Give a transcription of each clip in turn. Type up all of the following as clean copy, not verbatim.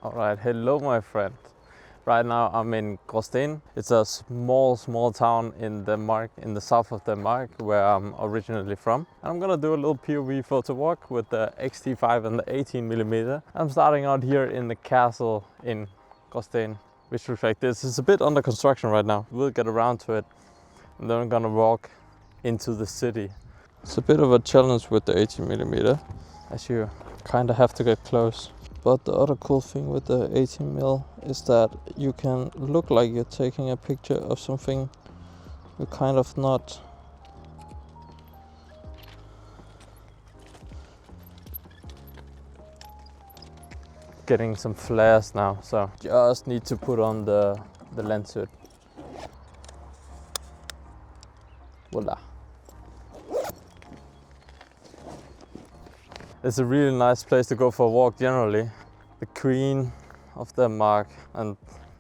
Alright, hello my friend. Right now I'm in Gråsten. It's a small town in Denmark, in the south of Denmark, where I'm originally from. And I'm gonna do a little POV photo walk with the X-T5 and the 18mm. I'm starting out here in the castle in Gråsten, which looks like this. It's a bit under construction right now. We'll get around to it. And then I'm gonna walk into the city. It's a bit of a challenge with the 18mm, as you kinda have to get close. But the other cool thing with the 18mm is that you can look like you're taking a picture of something you're kind of not. Getting some flares now, so just need to put on the lens hood. Voila. It's a really nice place to go for a walk generally. The Queen of Denmark, and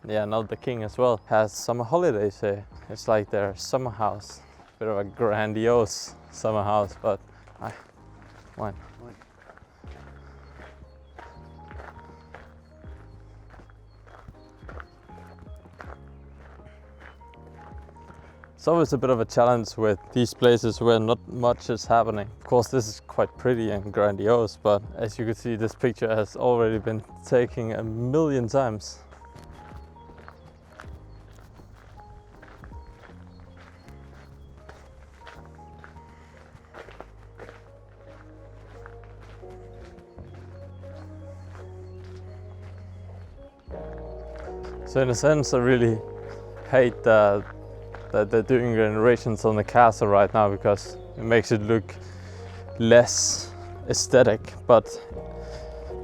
yeah, now the King as well, has summer holidays here. It's like their summer house. Bit of a grandiose summer house, but why? It's always a bit of a challenge with these places where not much is happening. Of course, this is quite pretty and grandiose, but as you can see, this picture has already been taken a million times. So in a sense, I really hate that they're doing renovations on the castle right now, because it makes it look less aesthetic. But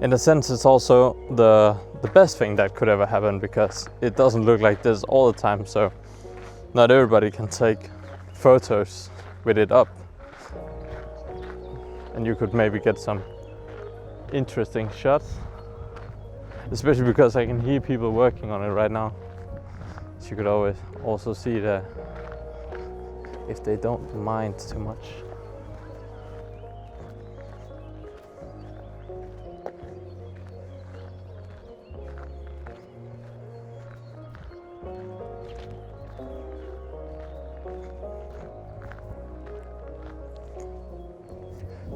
in a sense, it's also the best thing that could ever happen, because it doesn't look like this all the time. So not everybody can take photos with it up, and you could maybe get some interesting shots, especially because I can hear people working on it right now. So you could always also see that if they don't mind too much.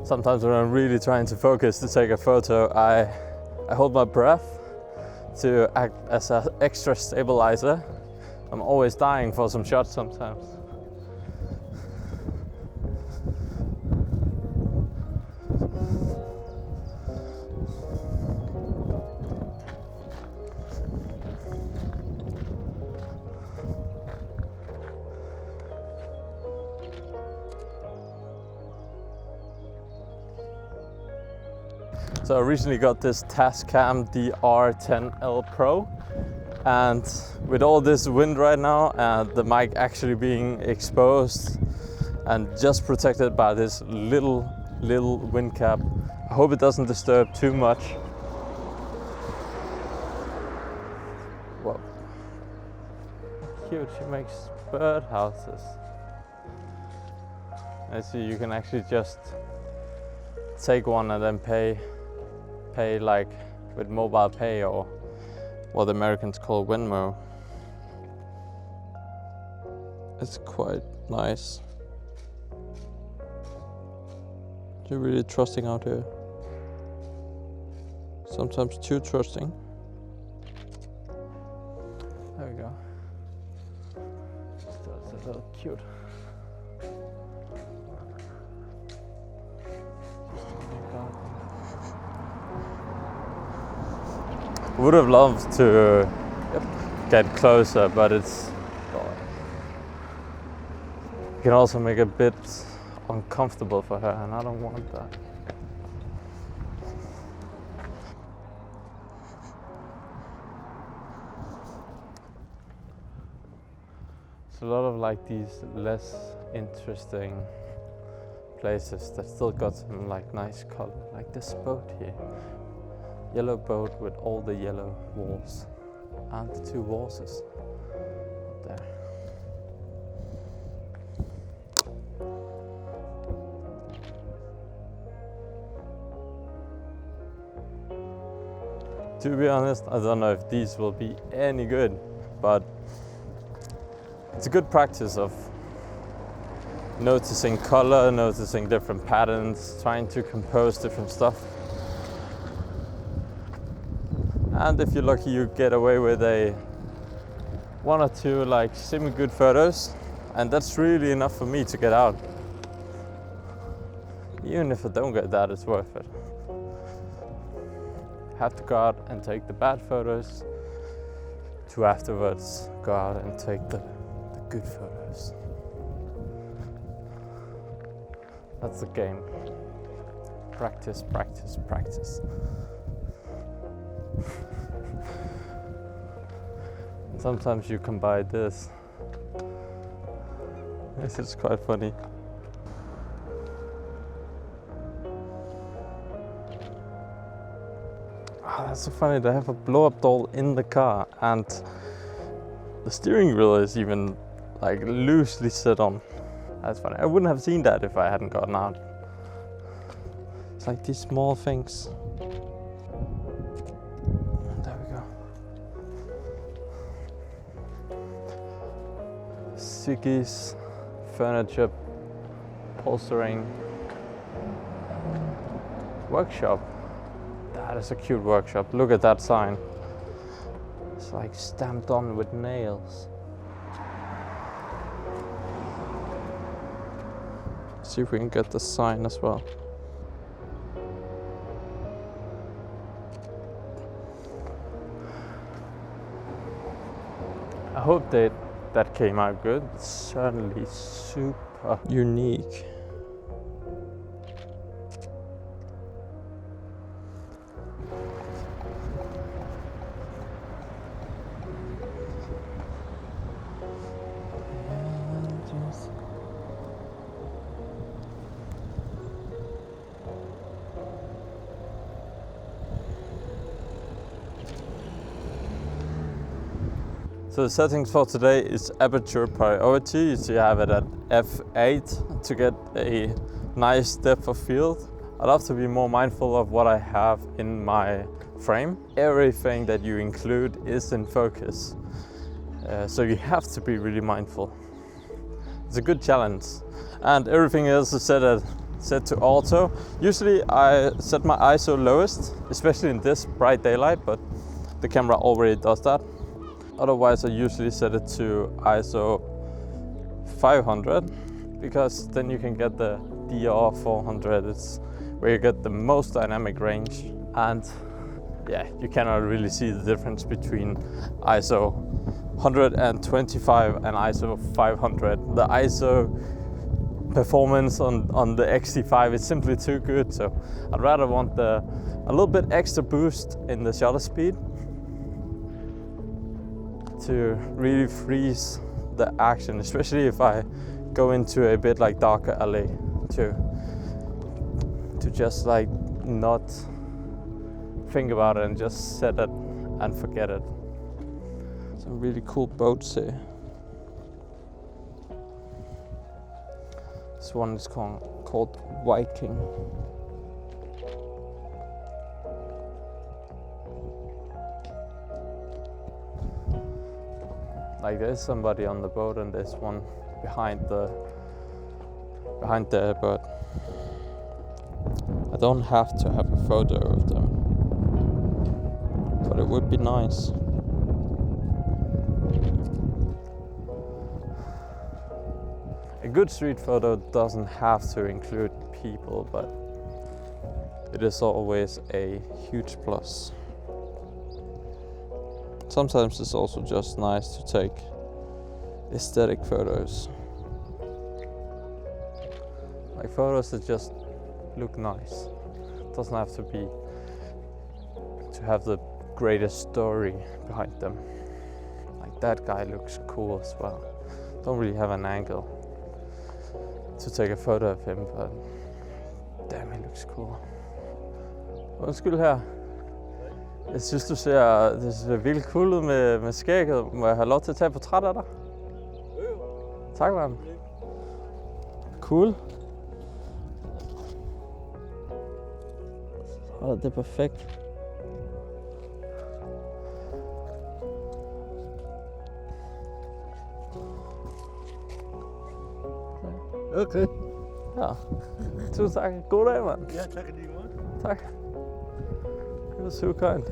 Sometimes when I'm really trying to focus to take a photo, I hold my breath to act as an extra stabilizer. I'm always dying for some shots sometimes. So I recently got this Tascam DR10L Pro, and with all this wind right now and the mic actually being exposed and just protected by this little wind cap, I hope it doesn't disturb too much. Whoa. Cute, she makes bird houses. I see you can actually just take one and then pay like with mobile pay, or what the Americans call Venmo. It's quite nice. You're really trusting out here. Sometimes too trusting. There we go. Still, it's a little cute. Would have loved to get closer, but it can also make it a bit uncomfortable for her, and I don't want that. It's a lot of like these less interesting places that still got some like nice color, like this boat here. Yellow boat with all the yellow walls and the two horses up there. To be honest, I don't know if these will be any good, but it's a good practice of noticing color, noticing different patterns, trying to compose different stuff. And if you're lucky, you get away with one or two like semi-good photos, and that's really enough for me to get out. Even if I don't get that, it's worth it. Have to go out and take the bad photos to afterwards go out and take the good photos. That's the game. Practice, practice, practice. Sometimes you combine this. This is quite funny. Oh, that's so funny. They have a blow-up doll in the car, and the steering wheel is even like loosely set on. That's funny. I wouldn't have seen that if I hadn't gotten out. It's like these small things. There we go. Siggy's furniture upholstering workshop. That is a cute workshop. Look at that sign. It's like stamped on with nails. See if we can get the sign as well. I hope that came out good. It's certainly super unique. So the settings for today is aperture priority, so you have it at f8 to get a nice depth of field. I love to be more mindful of what I have in my frame. Everything that you include is in focus, so you have to be really mindful. It's a good challenge, and everything else is set to auto. Usually I set my ISO lowest, especially in this bright daylight, but the camera already does that. Otherwise, I usually set it to ISO 500 because then you can get the DR 400. It's where you get the most dynamic range, and yeah, you cannot really see the difference between ISO 125 and ISO 500. The ISO performance on the X-T5 is simply too good, so I'd rather want a little bit extra boost in the shutter speed to really freeze the action, especially if I go into a bit like darker alley to just like not think about it and just set it and forget it. Some really cool boats here. This one is called Viking. Like there's somebody on the boat and there's one behind there, but I don't have to have a photo of them, but it would be nice. A good street photo doesn't have to include people, but it is always a huge plus. Sometimes it's also just nice to take aesthetic photos. Like photos that just look nice. It doesn't have to have the greatest story behind them. Like that guy looks cool as well. Don't really have an angle to take a photo of him, but damn, he looks cool. Undskyld her. Jeg synes, det ser virkelig cool ud med skægget. Må jeg have lov til at tage et portræt af dig? Tak, mand. Cool. Det er perfekt. Okay. Ja. Tusind tak. God dag, mand. Ja, tak i lige måde. Tak. It was so kind.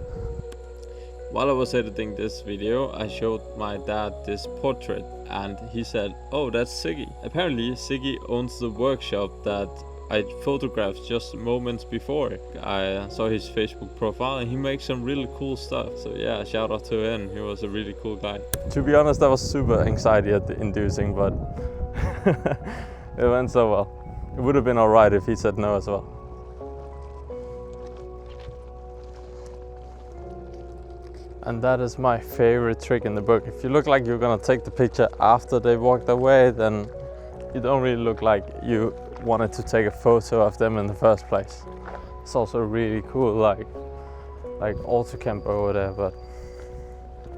While I was editing this video, I showed my dad this portrait and he said, "Oh, that's Siggy." Apparently, Siggy owns the workshop that I photographed just moments before. I saw his Facebook profile and he makes some really cool stuff. So yeah, shout out to him. He was a really cool guy. To be honest, that was super anxiety inducing, but it went so well. It would have been alright if he said no as well. And that is my favorite trick in the book. If you look like you're gonna take the picture after they walked away, then you don't really look like you wanted to take a photo of them in the first place. It's also really cool, like autocamp over there, but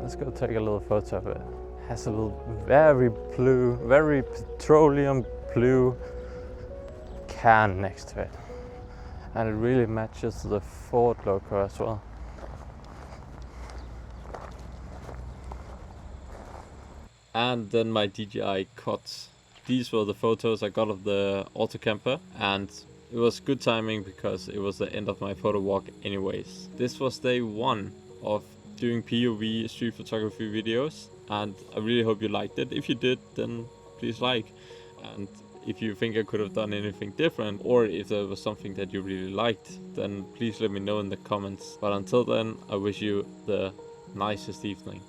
let's go take a little photo of it. Has a little very petroleum blue can next to it. And it really matches the Ford logo as well. And then my DJI cuts. These were the photos I got of the autocamper, and it was good timing because it was the end of my photo walk anyways. This was day 1 of doing POV street photography videos, and I really hope you liked it. If you did, then please like. And if you think I could have done anything different, or if there was something that you really liked, then please let me know in the comments. But until then, I wish you the nicest evening.